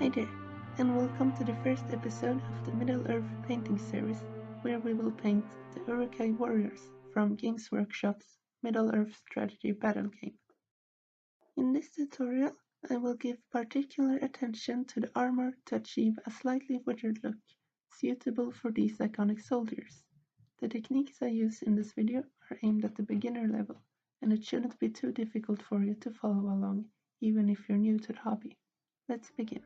Hi there, and welcome to the first episode of the Middle-earth painting series, where we will paint the Uruk-Hai Warriors from Games Workshop's Middle-earth strategy battle game. In this tutorial, I will give particular attention to the armor to achieve a slightly withered look, suitable for these iconic soldiers. The techniques I use in this video are aimed at the beginner level, and it shouldn't be too difficult for you to follow along, even if you're new to the hobby. Let's begin.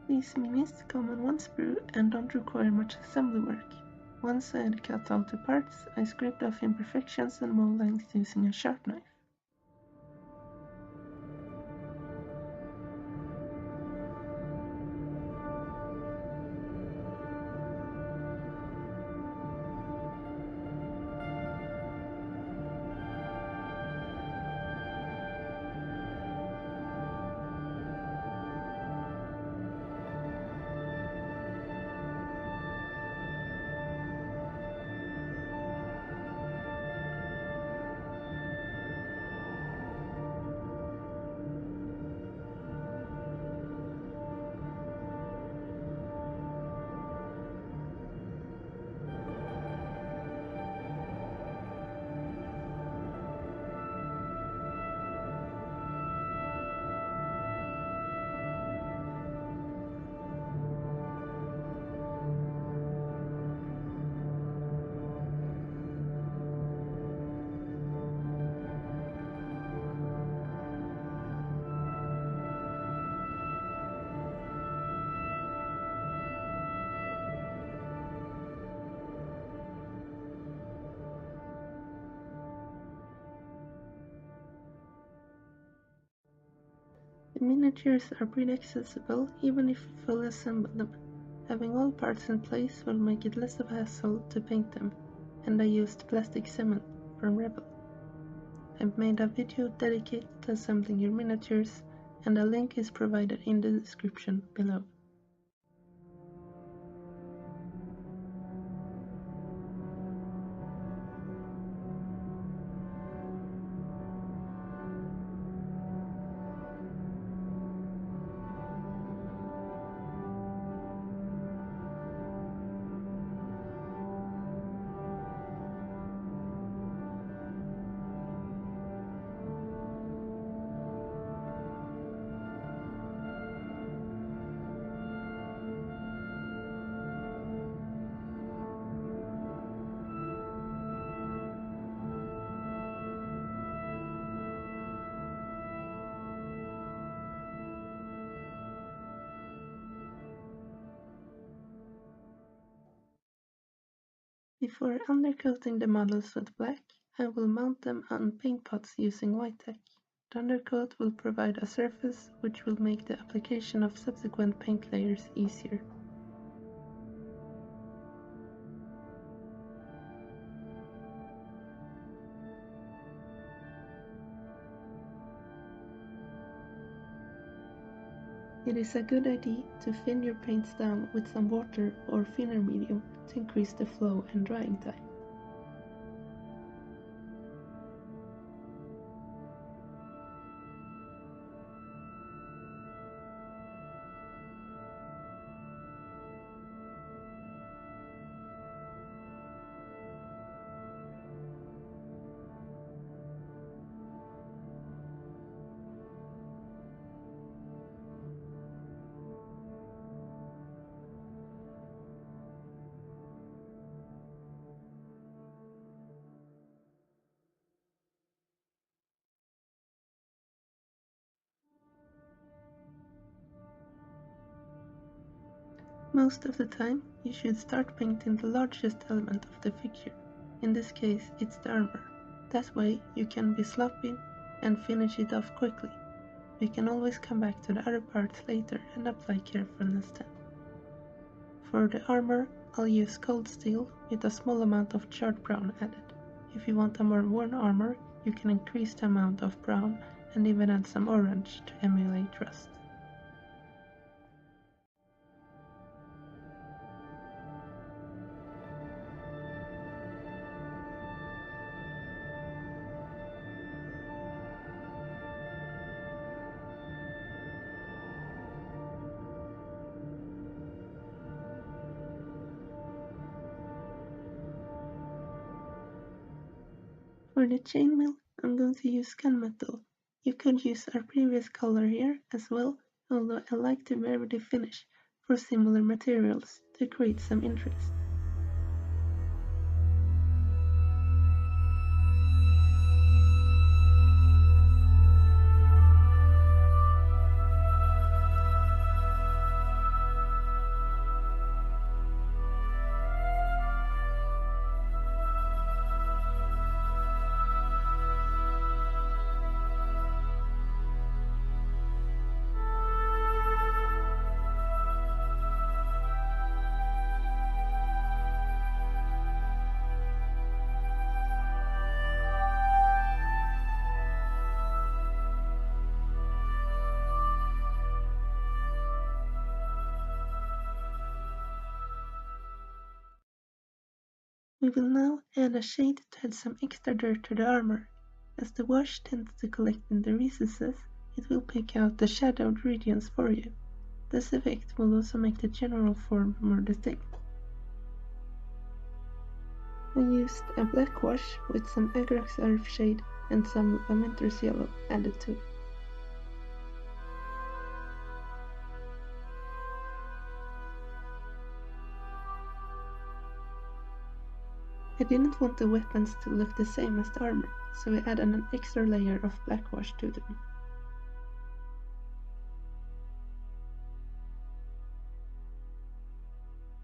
These minis come in one sprue and don't require much assembly work. Once I had cut all the parts, I scraped off imperfections and mold lines using a sharp knife. The miniatures are pretty accessible even if you fully assemble them. Having all parts in place will make it less of a hassle to paint them, and I used plastic cement from Rebel. I've made a video dedicated to assembling your miniatures, and a link is provided in the description below. Before undercoating the models with black, I will mount them on paint pots using white tack. The undercoat will provide a surface which will make the application of subsequent paint layers easier. It is a good idea to thin your paints down with some water or thinner medium to increase the flow and drying time. Most of the time, you should start painting the largest element of the figure. In this case, it's the armor. That way, you can be sloppy and finish it off quickly. You can always come back to the other parts later and apply carefulness then. For the armor, I'll use cold steel with a small amount of charred brown added. If you want a more worn armor, you can increase the amount of brown and even add some orange to emulate rust. For the chainmail, I'm going to use Gunmetal. You could use our previous color here as well, although I like to vary the finish for similar materials to create some interest. We will now add a shade to add some extra dirt to the armor. As the wash tends to collect in the recesses, it will pick out the shadowed regions for you. This effect will also make the general form more distinct. I used a black wash with some Agrax Earthshade and some Lamenters yellow added to it. I didn't want the weapons to look the same as the armor, so I added an extra layer of black wash to them.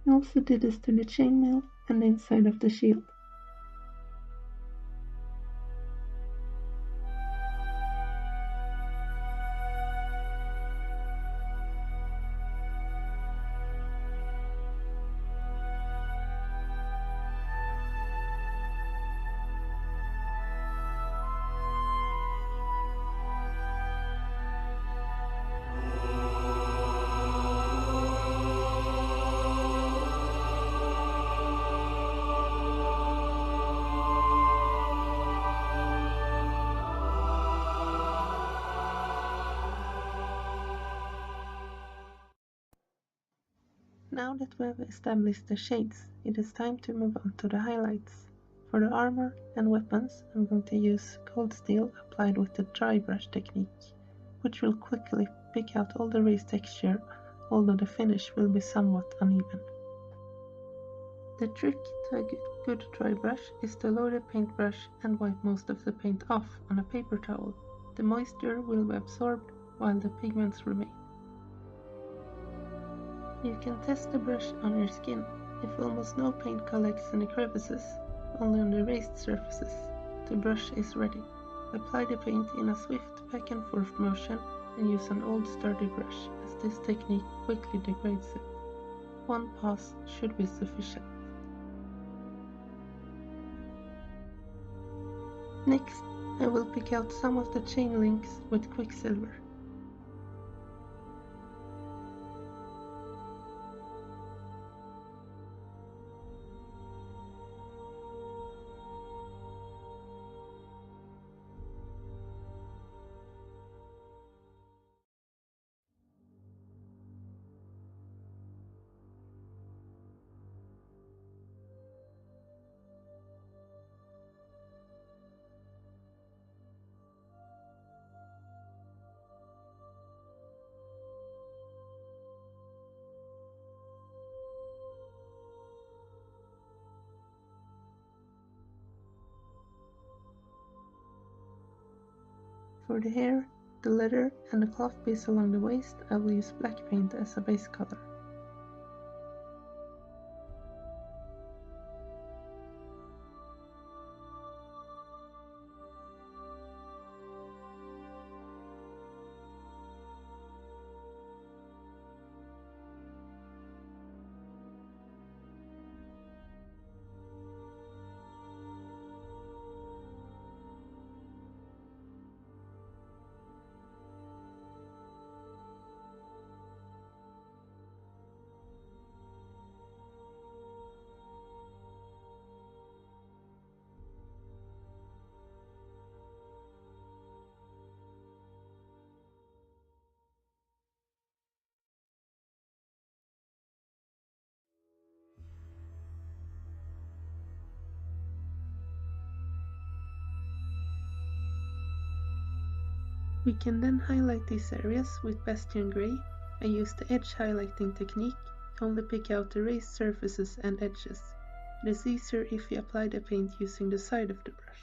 I also did this to the chainmail and the inside of the shield. Now that we have established the shades, it is time to move on to the highlights. For the armor and weapons, I'm going to use cold steel applied with the dry brush technique, which will quickly pick out all the raised texture, although the finish will be somewhat uneven. The trick to a good dry brush is to load the paintbrush and wipe most of the paint off on a paper towel. The moisture will be absorbed while the pigments remain. You can test the brush on your skin. If almost no paint collects in the crevices, only on the raised surfaces, the brush is ready. Apply the paint in a swift back and forth motion and use an old sturdy brush, as this technique quickly degrades it. One pass should be sufficient. Next, I will pick out some of the chain links with quicksilver. For the hair, the leather and the cloth piece along the waist, I will use black paint as a base color. We can then highlight these areas with Bastion Grey. I use the edge highlighting technique to only pick out the raised surfaces and edges. It is easier if you apply the paint using the side of the brush.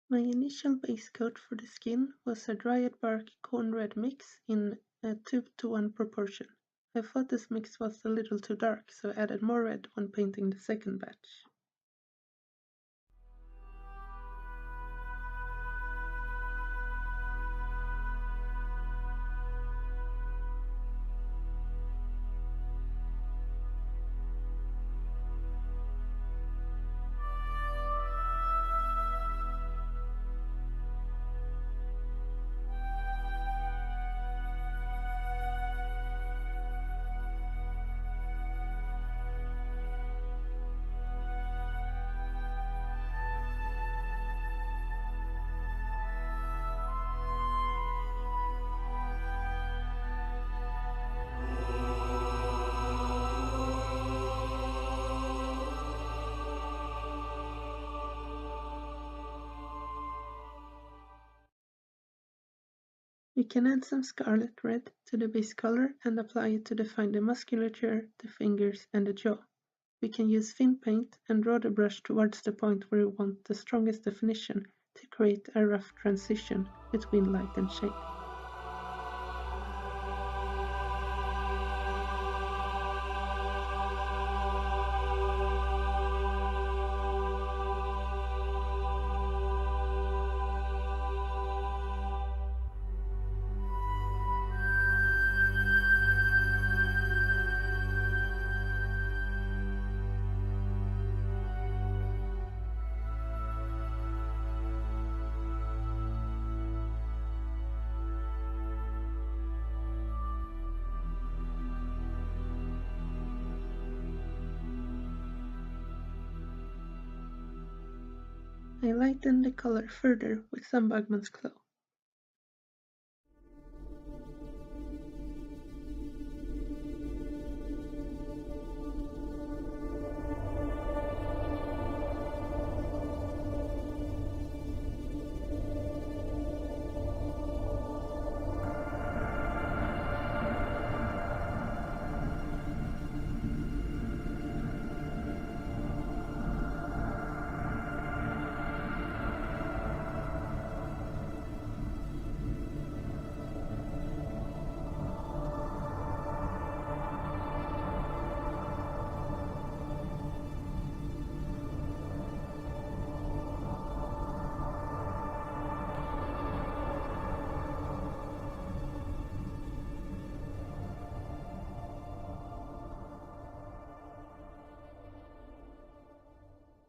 My initial base coat for the skin was a Dryad bark Khorne red mix in a 2:1 proportion. I thought this mix was a little too dark, so I added more red when painting the second batch. We can add some scarlet red to the base color and apply it to define the musculature, the fingers and the jaw. We can use thin paint and draw the brush towards the point where we want the strongest definition to create a rough transition between light and shade. I lighten the color further with some Bugman's Glow.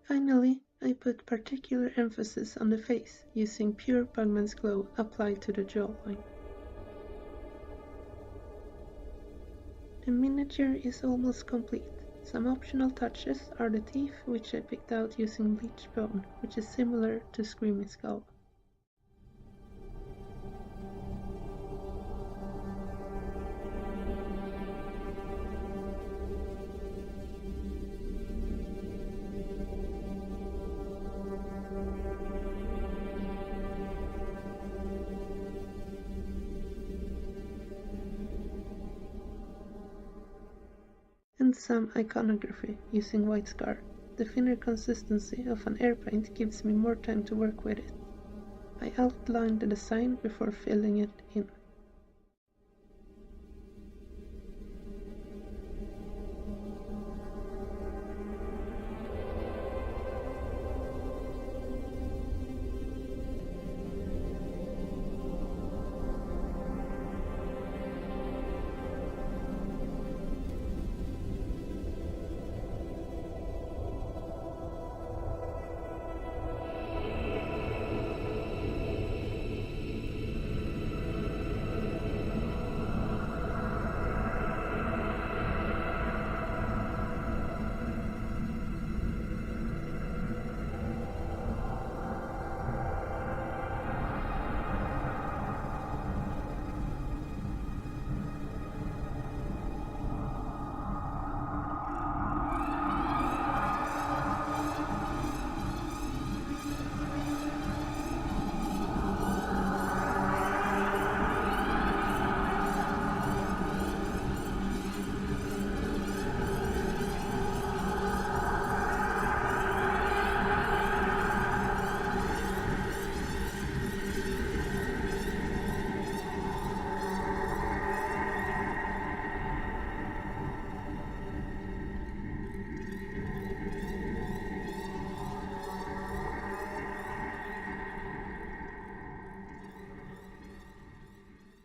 Finally, I put particular emphasis on the face, using pure Bugman's Glow applied to the jawline. The miniature is almost complete. Some optional touches are the teeth, which I picked out using bleached bone, which is similar to Screaming Skull. And some iconography using white scar. The thinner consistency of an air paint gives me more time to work with it. I outline the design before filling it in.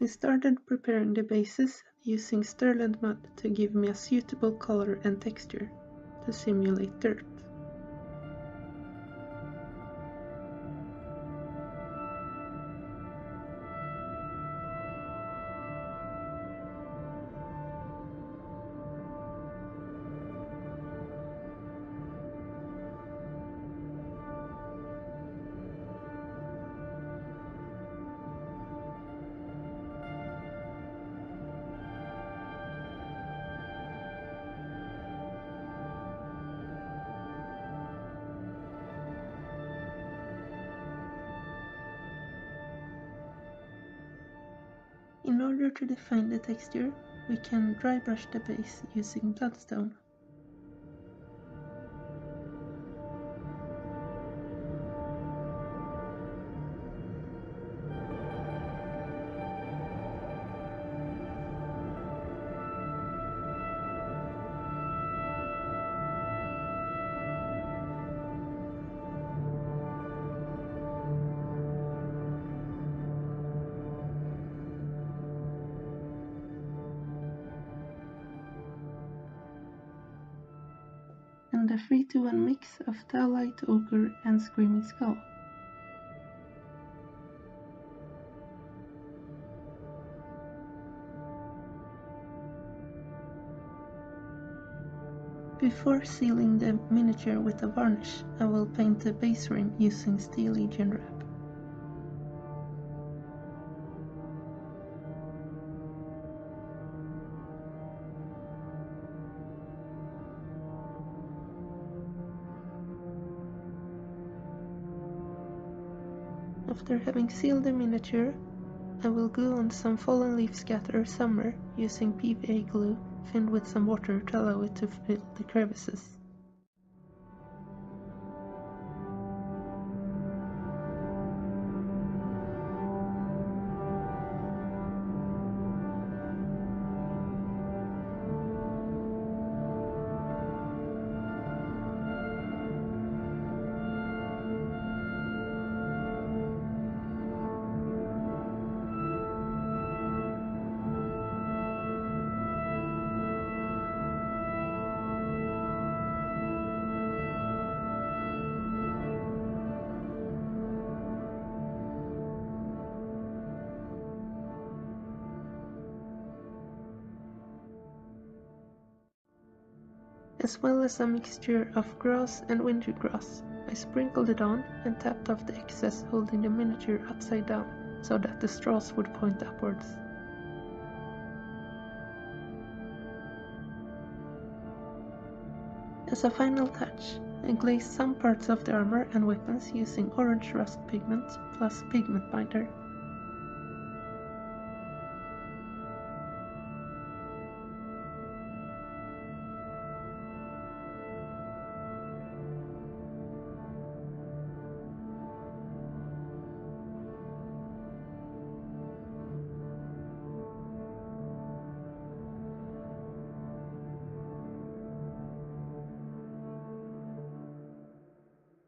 I started preparing the bases using Stirland mud to give me a suitable color and texture to simulate dirt. In order to define the texture, we can dry brush the base using Bloodstone. And a 3-to-1 mix of Dowlight, Ochre and Screaming Skull. Before sealing the miniature with a varnish, I will paint the base rim using Steel Legion wrap. After having sealed the miniature, I will glue on some fallen leaf scatter Summer using PVA glue thinned with some water to allow it to fill the crevices. As well as a mixture of grass and winter grass. I sprinkled it on and tapped off the excess, holding the miniature upside down so that the straws would point upwards. As a final touch, I glazed some parts of the armor and weapons using orange rust pigment plus pigment binder.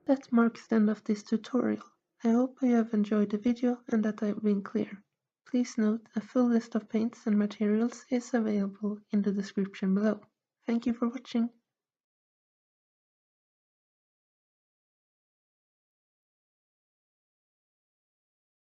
That marks the end of this tutorial. I hope you have enjoyed the video and that I've been clear. Please note a full list of paints and materials is available in the description below. Thank you for watching.